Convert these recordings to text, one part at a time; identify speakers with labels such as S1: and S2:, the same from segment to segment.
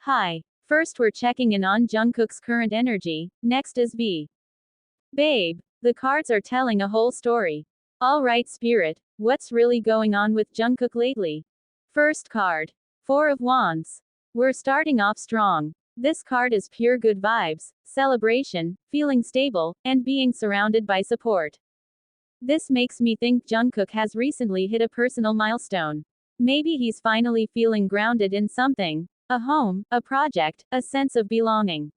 S1: Hi. First we're checking in on Jungkook's current energy, next is V. Babe. The cards are telling a whole story. Alright spirit, what's really going on with Jungkook lately? First card. Four of Wands. We're starting off strong. This card is pure good vibes, celebration, feeling stable, and being surrounded by support. This makes me think Jungkook has recently hit a personal milestone. Maybe he's finally feeling grounded in something. A home, a project, a sense of belonging.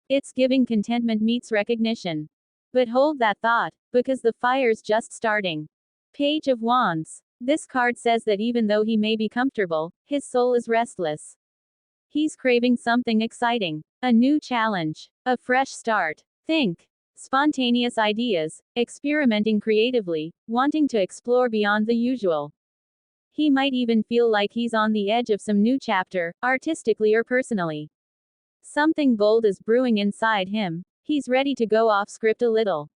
S1: It's giving contentment meets recognition. But hold that thought, because the fire's just starting. Page of Wands. This card says that even though he may be comfortable, his soul is restless. He's craving something exciting. A new challenge. A fresh start. Think. Spontaneous ideas, experimenting creatively, wanting to explore beyond the usual. He might even feel like he's on the edge of some new chapter, artistically or personally. Something bold is brewing inside him. He's ready to go off script a little.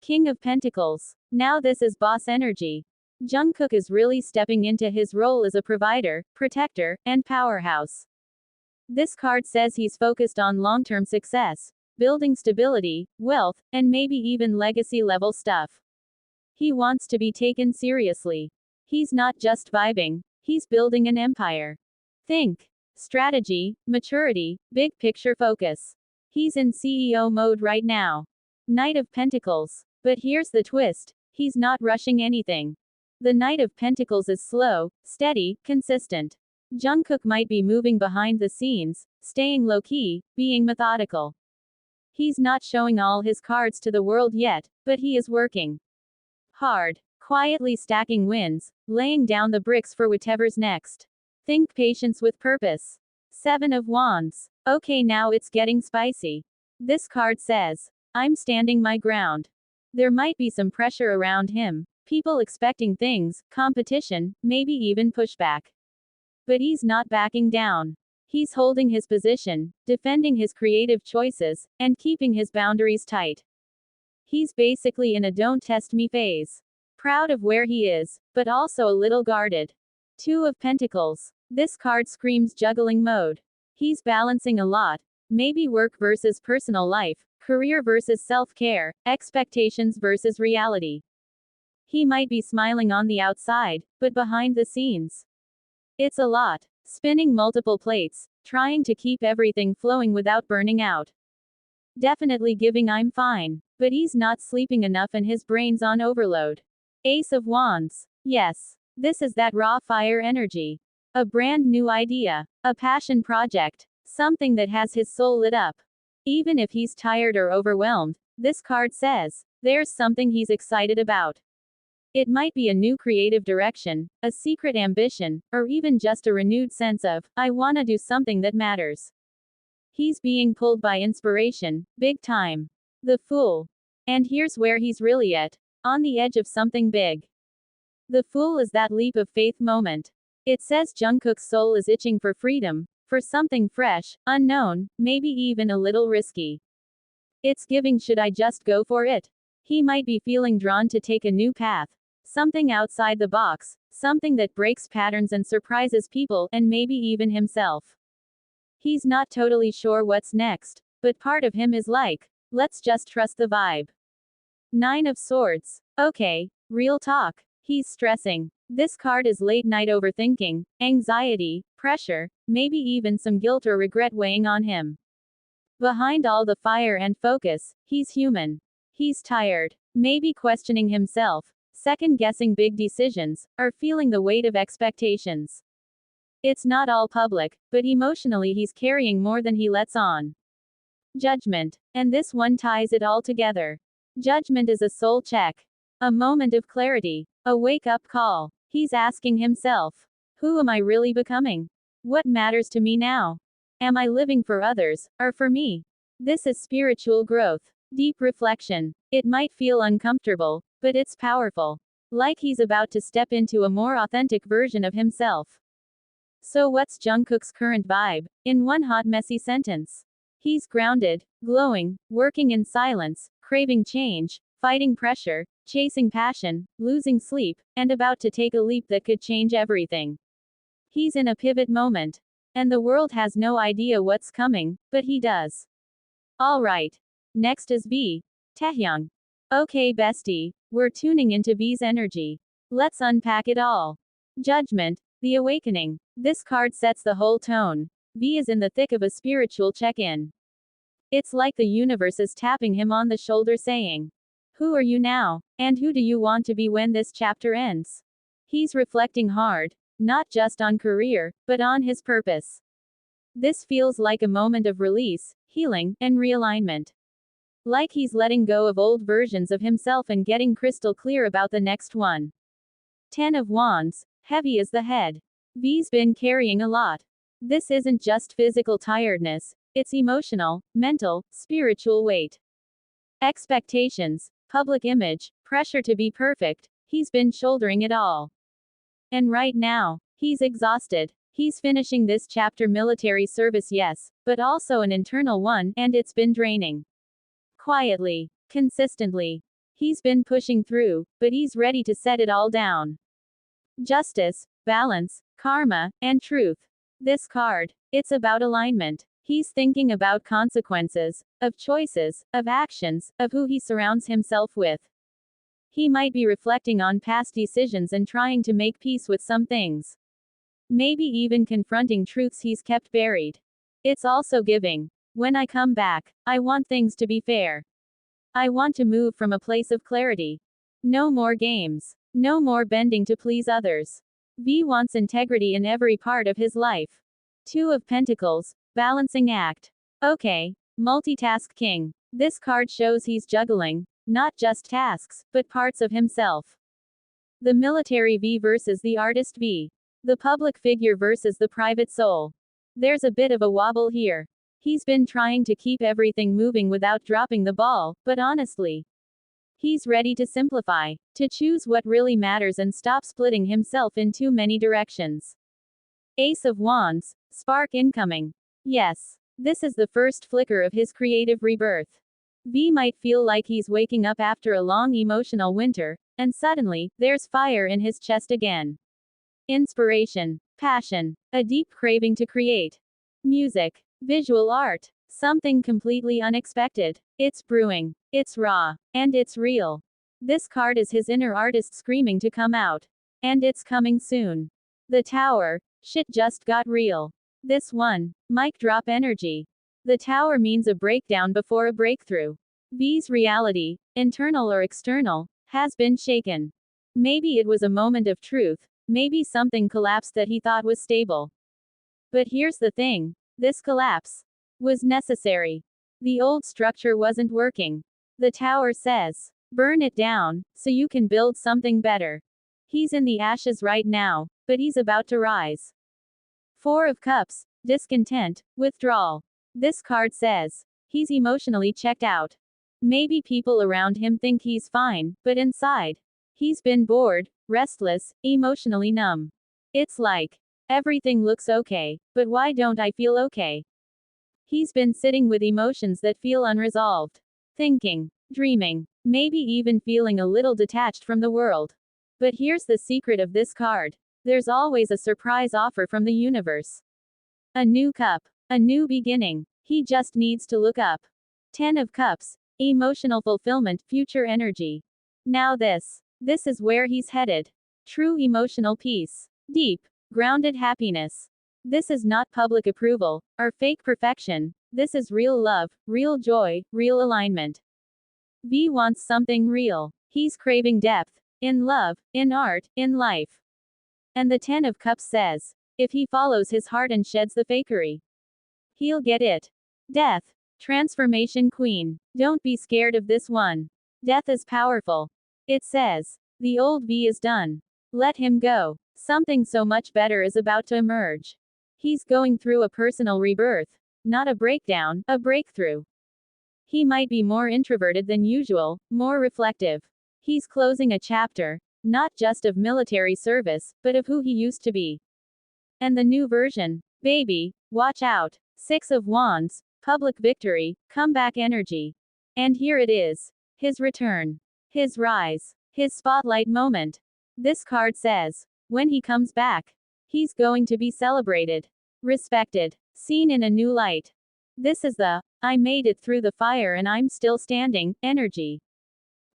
S1: King of Pentacles. Now this is boss energy. Jungkook is really stepping into his role as a provider, protector, and powerhouse. This card says he's focused on long-term success, building stability, wealth, and maybe even legacy-level stuff. He wants to be taken seriously. He's not just vibing, he's building an empire. Think. Strategy, maturity, big picture focus. He's in CEO mode right now. Knight of Pentacles. But here's the twist. He's not rushing anything. The Knight of Pentacles is slow, steady, consistent. Jungkook might be moving behind the scenes, staying low-key, being methodical. He's not showing all his cards to the world yet, but he is working hard. Quietly stacking wins, laying down the bricks for whatever's next. Think patience with purpose. Seven of Wands. Okay, now it's getting spicy. This card says, I'm standing my ground. There might be some pressure around him, people expecting things, competition, maybe even pushback. But he's not backing down. He's holding his position, defending his creative choices, and keeping his boundaries tight. He's basically in a don't test me phase. Proud of where he is, but also a little guarded. Two of Pentacles. This card screams juggling mode. He's balancing a lot. Maybe work versus personal life, career versus self-care, expectations versus reality. He might be smiling on the outside, but behind the scenes, it's a lot. Spinning multiple plates, trying to keep everything flowing without burning out. Definitely giving I'm fine. But he's not sleeping enough and his brain's on overload. Ace of Wands. Yes. This is that raw fire energy. A brand new idea. A passion project. Something that has his soul lit up. Even if he's tired or overwhelmed, this card says, there's something he's excited about. It might be a new creative direction, a secret ambition, or even just a renewed sense of, I wanna do something that matters. He's being pulled by inspiration, big time. The Fool. And here's where he's really at. On the edge of something big. The Fool is that leap of faith moment. It says Jungkook's soul is itching for freedom, for something fresh, unknown, maybe even a little risky. It's giving should I just go for it? He might be feeling drawn to take a new path. Something outside the box, something that breaks patterns and surprises people, and maybe even himself. He's not totally sure what's next, but part of him is like, let's just trust the vibe. Nine of Swords. Okay, real talk. He's stressing. This card is late night overthinking, anxiety, pressure, maybe even some guilt or regret weighing on him. Behind all the fire and focus, he's human. He's tired, maybe questioning himself, second-guessing big decisions, or feeling the weight of expectations. It's not all public, but emotionally he's carrying more than he lets on. Judgment. And this one ties it all together. Judgment is a soul check. A moment of clarity. A wake-up call. He's asking himself, who am I really becoming? What matters to me now? Am I living for others, or for me? This is spiritual growth. Deep reflection. It might feel uncomfortable, but it's powerful. Like he's about to step into a more authentic version of himself. So what's Jungkook's current vibe? In one hot messy sentence. He's grounded, glowing, working in silence, craving change, fighting pressure, chasing passion, losing sleep, and about to take a leap that could change everything. He's in a pivot moment. And the world has no idea what's coming, but he does. Alright. Next is V. Teahyung. Okay, bestie, we're tuning into V's energy. Let's unpack it all. Judgment, the awakening. This card sets the whole tone. V is in the thick of a spiritual check-in. It's like the universe is tapping him on the shoulder saying, "Who are you now? And who do you want to be when this chapter ends?" He's reflecting hard, not just on career, but on his purpose. This feels like a moment of release, healing, and realignment. Like he's letting go of old versions of himself and getting crystal clear about the next one. 10 of Wands, heavy as the head. V's been carrying a lot. This isn't just physical tiredness, it's emotional, mental, spiritual weight. Expectations, public image, pressure to be perfect, he's been shouldering it all. And right now, he's exhausted. He's finishing this chapter, military service, yes, but also an internal one, and it's been draining. Quietly, consistently. He's been pushing through, but he's ready to set it all down. Justice, balance, karma, and truth. This card, it's about alignment. He's thinking about consequences, of choices, of actions, of who he surrounds himself with. He might be reflecting on past decisions and trying to make peace with some things. Maybe even confronting truths he's kept buried. It's also giving. When I come back, I want things to be fair. I want to move from a place of clarity. No more games. No more bending to please others. V wants integrity in every part of his life. 2 of Pentacles, balancing act. Okay, multitask king. This card shows he's juggling, not just tasks, but parts of himself. The military V versus the artist V. The public figure versus the private soul. There's a bit of a wobble here. He's been trying to keep everything moving without dropping the ball, but honestly, he's ready to simplify, to choose what really matters and stop splitting himself in too many directions. Ace of Wands, spark incoming. Yes, this is the first flicker of his creative rebirth. V might feel like he's waking up after a long emotional winter, and suddenly, there's fire in his chest again. Inspiration, passion, a deep craving to create. Music, visual art, something completely unexpected. It's brewing, it's raw, and it's real. This card is his inner artist screaming to come out. And it's coming soon. The Tower, shit just got real. This one, mic drop energy. The Tower means a breakdown before a breakthrough. V's reality, internal or external, has been shaken. Maybe it was a moment of truth, maybe something collapsed that he thought was stable. But here's the thing, this collapse was necessary. The old structure wasn't working. The Tower says, burn it down, so you can build something better. He's in the ashes right now, but he's about to rise. 4 of Cups, discontent, withdrawal. This card says, he's emotionally checked out. Maybe people around him think he's fine, but inside, he's been bored, restless, emotionally numb. It's like, everything looks okay, but why don't I feel okay? He's been sitting with emotions that feel unresolved. Thinking, dreaming, maybe even feeling a little detached from the world. But here's the secret of this card. There's always a surprise offer from the universe. A new cup. A new beginning. He just needs to look up. 10 of Cups. Emotional fulfillment, future energy. Now this is where he's headed. True emotional peace. Deep, grounded happiness. This is not public approval, or fake perfection. This is real love, real joy, real alignment. V wants something real. He's craving depth. In love, in art, in life. And the 10 of Cups says, if he follows his heart and sheds the fakery, he'll get it. Death. Transformation queen. Don't be scared of this one. Death is powerful. It says, the old V is done. Let him go. Something so much better is about to emerge. He's going through a personal rebirth. Not a breakdown, a breakthrough. He might be more introverted than usual, more reflective. He's closing a chapter, not just of military service, but of who he used to be. And the new version, baby, watch out. 6 of Wands, public victory, comeback energy. And here it is. His return. His rise. His spotlight moment. This card says, when he comes back, he's going to be celebrated. respected, seen in a new light. This is the I made it through the fire and I'm still standing energy.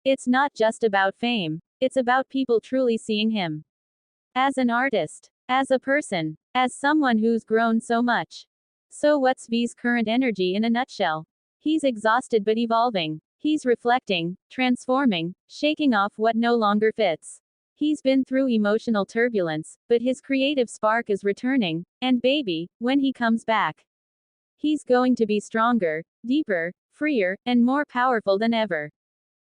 S1: It's not just about fame, it's about people truly seeing him as an artist, as a person, as someone who's grown so much. So, what's V's current energy in a nutshell? He's exhausted but evolving. He's reflecting, transforming, shaking off what no longer fits. He's been through emotional turbulence, but his creative spark is returning, and baby, when he comes back, he's going to be stronger, deeper, freer, and more powerful than ever.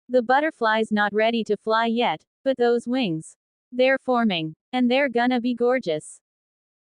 S1: The butterfly's not ready to fly yet, but those wings, they're forming, and they're gonna be gorgeous.